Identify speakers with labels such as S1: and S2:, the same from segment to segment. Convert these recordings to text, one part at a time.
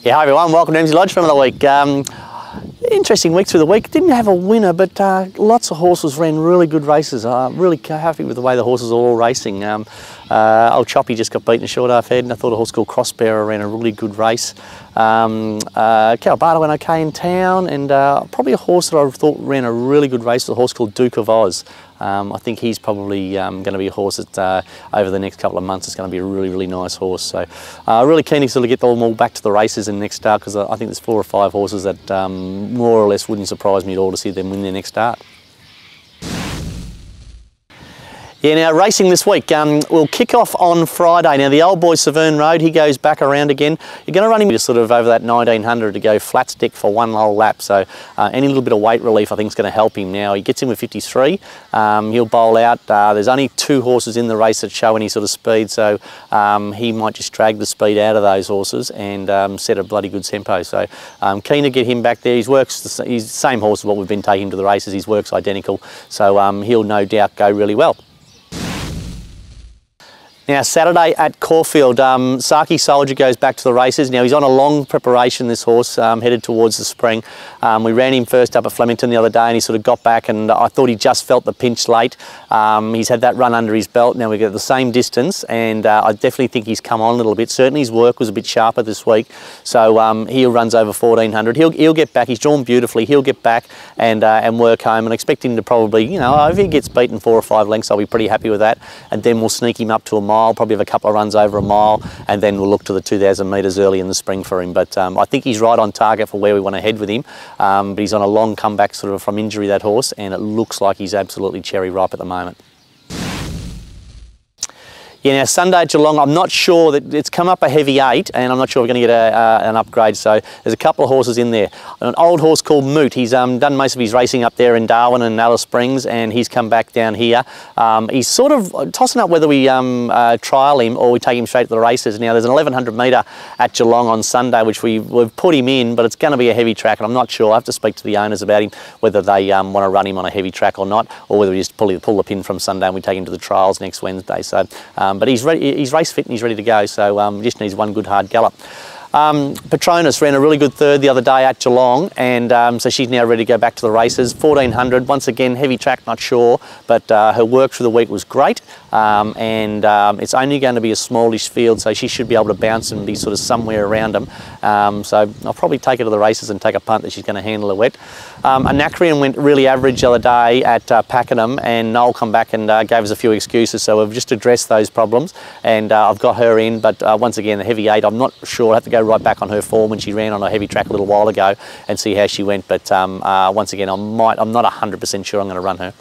S1: Yeah, hi everyone, welcome to Emsley Lodge for another week. Interesting week through the week. Didn't have a winner, but lots of horses ran really good races. Really happy with the way the horses are all racing. Old Jockey just got beaten a short half head, and I thought a horse called Crossbearer ran a really good race. Calbata went okay in town, and probably a horse that I thought ran a really good race was a horse called Duke of Oz. I think he's probably going to be a horse that over the next couple of months is going to be a really nice horse. So really keen to sort of get them all back to the races in the next start, because I think there's 4 or 5 horses that more or less wouldn't surprise me at all to see them win their next start. Yeah, now racing this week, we'll kick off on Friday. Now the old boy Severn Road, he goes back around again. You're going to run him just sort of over that 1900 to go flat stick for one whole lap, so any little bit of weight relief I think is going to help him. Now he gets in with 53, he'll bowl out. There's only 2 horses in the race that show any sort of speed, so he might just drag the speed out of those horses and set a bloody good tempo. So I'm keen to get him back there. He's the same horse as what we've been taking to the races. His work's identical, so he'll no doubt go really well. Now Saturday at Caulfield, Saki Soldier goes back to the races. Now he's on a long preparation, this horse, headed towards the spring. We ran him first up at Flemington the other day and he sort of got back, and I thought he just felt the pinch late. He's had that run under his belt. Now we get the same distance, and I definitely think he's come on a little bit. Certainly his work was a bit sharper this week, so he runs over 1400. He'll get back. He's drawn beautifully. He'll get back and work home, and expect him to probably, you know, if he gets beaten 4 or 5 lengths, I'll be pretty happy with that. And then we'll sneak him up to a mile, probably have a couple of runs over a mile, and then we'll look to the 2000 metres early in the spring for him. But I think he's right on target for where we want to head with him. But he's on a long comeback sort of from injury, that horse, and it looks like he's absolutely cherry ripe at the moment. Yeah, now Sunday at Geelong, I'm not sure that it's come up a heavy 8, and I'm not sure we're going to get an upgrade, so there's a couple of horses in there. An old horse called Moot, he's done most of his racing up there in Darwin and Alice Springs, and he's come back down here. He's sort of tossing up whether we trial him or we take him straight to the races. Now there's an 1100 metre at Geelong on Sunday, which we've put him in, but it's going to be a heavy track, and I'm not sure. I have to speak to the owners about him, whether they want to run him on a heavy track or not, or whether we just pull the pin from Sunday and we take him to the trials next Wednesday. So. But he's ready, he's race fit and he's ready to go, so just needs one good hard gallop. Patronus ran a really good 3rd the other day at Geelong, and so she's now ready to go back to the races. 1400, once again, heavy track, not sure, but her work through the week was great, and it's only going to be a smallish field, so she should be able to bounce and be sort of somewhere around them. So I'll probably take her to the races and take a punt that she's going to handle her wet. Anacreon went really average the other day at Pakenham, and Noel come back and gave us a few excuses, so we've just addressed those problems, and I've got her in, but once again, the heavy 8, I'm not sure. I have to go right back on her form when she ran on a heavy track a little while ago and see how she went, but once again, I'm not 100% sure I'm going to run her.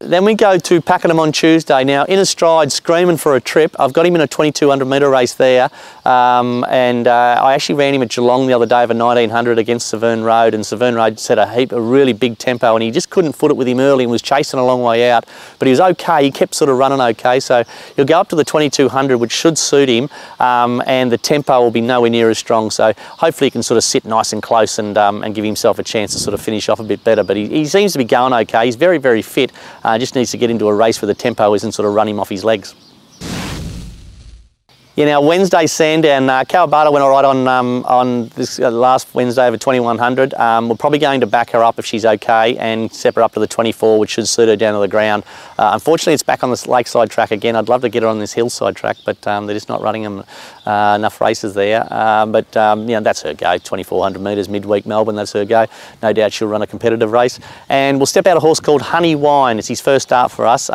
S1: Then we go to Pakenham on Tuesday. Now, in a stride, screaming for a trip. I've got him in a 2200 metre race there, and I actually ran him at Geelong the other day over 1900 against Severn Road, and Severn Road set a really big tempo, and he just couldn't foot it with him early and was chasing a long way out, but he was okay. He kept sort of running okay, so he'll go up to the 2200, which should suit him, and the tempo will be nowhere near as strong, so hopefully he can sort of sit nice and close and give himself a chance to sort of finish off a bit better. But he seems to be going okay. He's very fit. Just needs to get into a race where the tempo isn't sort of run him off his legs. Yeah, now Wednesday Sandown, Calbata went all right on this last Wednesday over 2100. We're probably going to back her up if she's okay and step her up to the 24, which should suit her down to the ground. Unfortunately, it's back on this lakeside track again. I'd love to get her on this hillside track, but they're just not running them enough races there. But you know, that's her go. 2400 metres midweek Melbourne, that's her go. No doubt she'll run a competitive race. And we'll step out a horse called Honey Wine. It's his first start for us.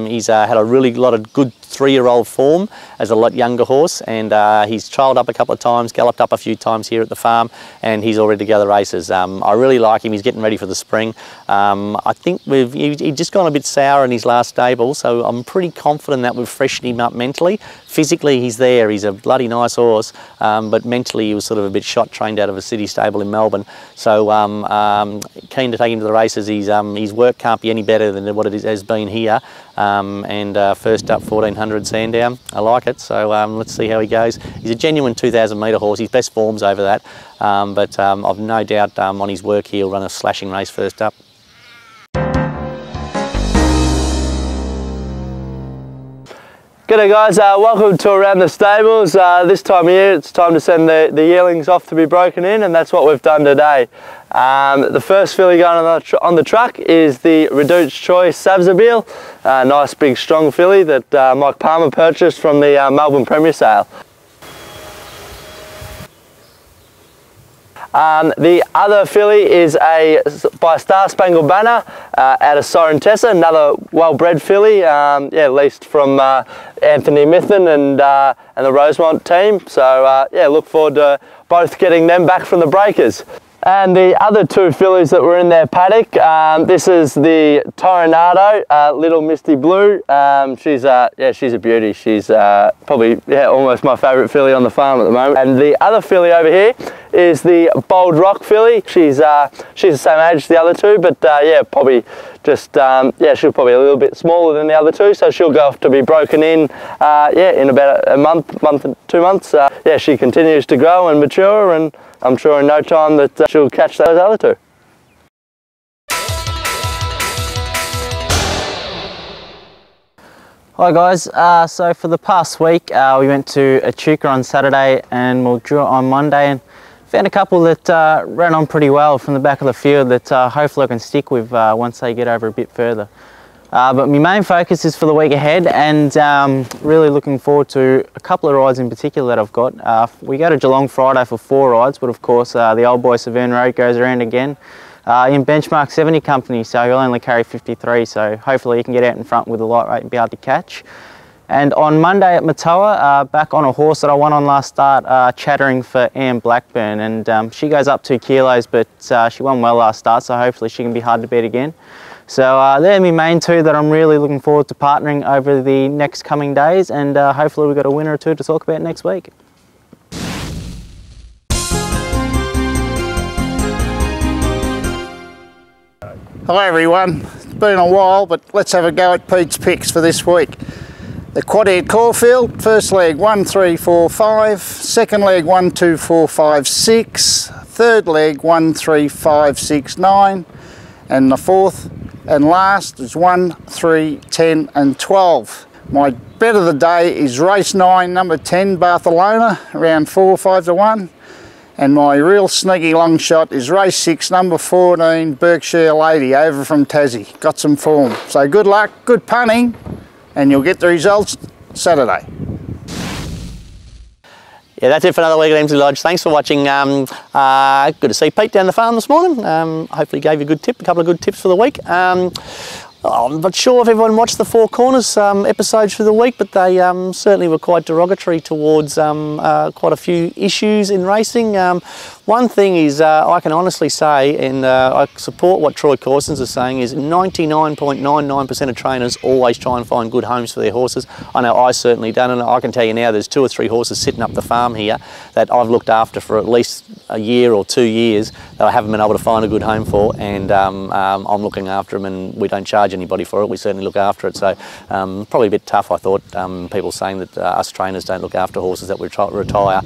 S1: He's had a lot of good 3-year-old form as a lot younger horse, and he's trialled up a couple of times, galloped up a few times here at the farm, and he's all ready to go the races. I really like him. He's getting ready for the spring. I think he's just gone a bit sour in his last stable, so I'm pretty confident that we've freshened him up mentally. Physically, he's there. He's a bloody nice horse, but mentally he was sort of a bit shot, trained out of a city stable in Melbourne. So keen to take him to the races. His work can't be any better than what it has been here. And first up 1400 Sandown. I like it, so let's see how he goes. He's a genuine 2000 metre horse. His best form's over that, but I've no doubt on his work he'll run a slashing race first up.
S2: G'day guys, welcome to Around the Stables. This time of year it's time to send the yearlings off to be broken in, and that's what we've done today. The first filly going on the truck is the Reduced Choice Savsabeel, a nice big strong filly that Mike Palmer purchased from the Melbourne Premier Sale. The other filly is by Star Spangled Banner out of Sorrentessa, another well-bred filly, yeah, leased from Anthony Mithen and the Rosemont team. So yeah, look forward to both getting them back from the breakers. And the other two fillies that were in their paddock, this is the Toronado, Little Misty Blue. She's a beauty. She's probably almost my favourite filly on the farm at the moment. And the other filly over here is the Bold Rock filly. She's the same age as the other two, but yeah, probably just she'll probably a little bit smaller than the other two, so she'll go off to be broken in in about a month and 2 months. Yeah, she continues to grow and mature, and I'm sure in no time that she'll catch those other two.
S3: Hi guys, so for the past week we went to Echuca on Saturday and Mildura on Monday, and found a couple that ran on pretty well from the back of the field that hopefully I can stick with once they get over a bit further. But my main focus is for the week ahead, and really looking forward to a couple of rides in particular that I've got. We go to Geelong Friday for 4 rides, but of course the old boy Severn Road goes around again in Benchmark 70 company, so you'll only carry 53, so hopefully you can get out in front with a light weight and be able to catch. And on Monday at Matoa, back on a horse that I won on last start, chattering for Anne Blackburn, and she goes up 2 kilos, but she won well last start, so hopefully she can be hard to beat again. So they're my main two that I'm really looking forward to partnering over the next coming days, and hopefully we've got a winner or two to talk about next week.
S4: Hello everyone, it's been a while, but let's have a go at Pete's picks for this week. The quad-head Caulfield, first leg 1, 3, 4, 5, second leg 1, 2, 4, 5, 6, third leg 1, 3, 5, 6, 9, and the fourth and last is 1, 3, 10 and 12. My bet of the day is race 9, number 10, Barcelona, around 4, 5 to 1. And my real sneaky long shot is race 6, number 14, Berkshire Lady, over from Tassie. Got some form. So good luck, good punting, and you'll get the results Saturday.
S1: Yeah, that's it for another week at Emsley Lodge. Thanks for watching. Good to see Pete down the farm this morning. Hopefully gave you a couple of good tips for the week. I'm not sure if everyone watched the Four Corners episodes for the week, but they certainly were quite derogatory towards quite a few issues in racing. One thing is, I can honestly say, and I support what Troy Corsons is saying, is 99.99% of trainers always try and find good homes for their horses. I know I certainly done, and I can tell you now there's 2 or 3 horses sitting up the farm here that I've looked after for at least a year or 2 years that I haven't been able to find a good home for, and I'm looking after them, and we don't charge anybody for it. We certainly look after it. So probably a bit tough, I thought, people saying that us trainers don't look after horses that we retire.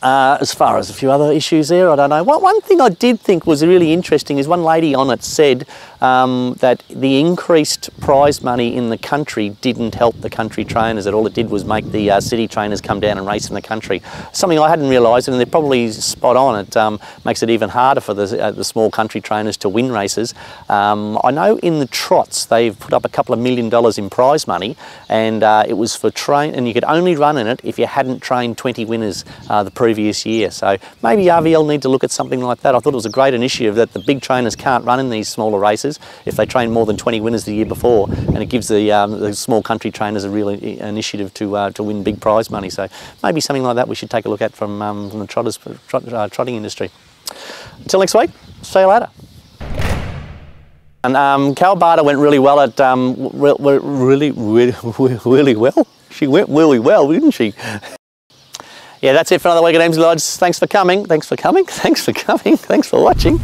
S1: As far as a few other issues there, I don't know. One thing I did think was really interesting is one lady on it said that the increased prize money in the country didn't help the country trainers, that all it did was make the city trainers come down and race in the country. Something I hadn't realised, and they're probably spot on. It makes it even harder for the small country trainers to win races. I know in the trots they've put up a couple of $1 million in prize money, and it was for and you could only run in it if you hadn't trained 20 winners the previous year. So maybe RVL need to look at something like that. I thought it was a great initiative that the big trainers can't run in these smaller races if they train more than 20 winners the year before, and it gives the small country trainers a real initiative to win big prize money. So maybe something like that we should take a look at from the trotting industry. Until next week, see you later. And Calbada went really well at really well. She went really well, didn't she? Yeah, that's it for another week at Emsley Lodge. Thanks for coming. Thanks for watching.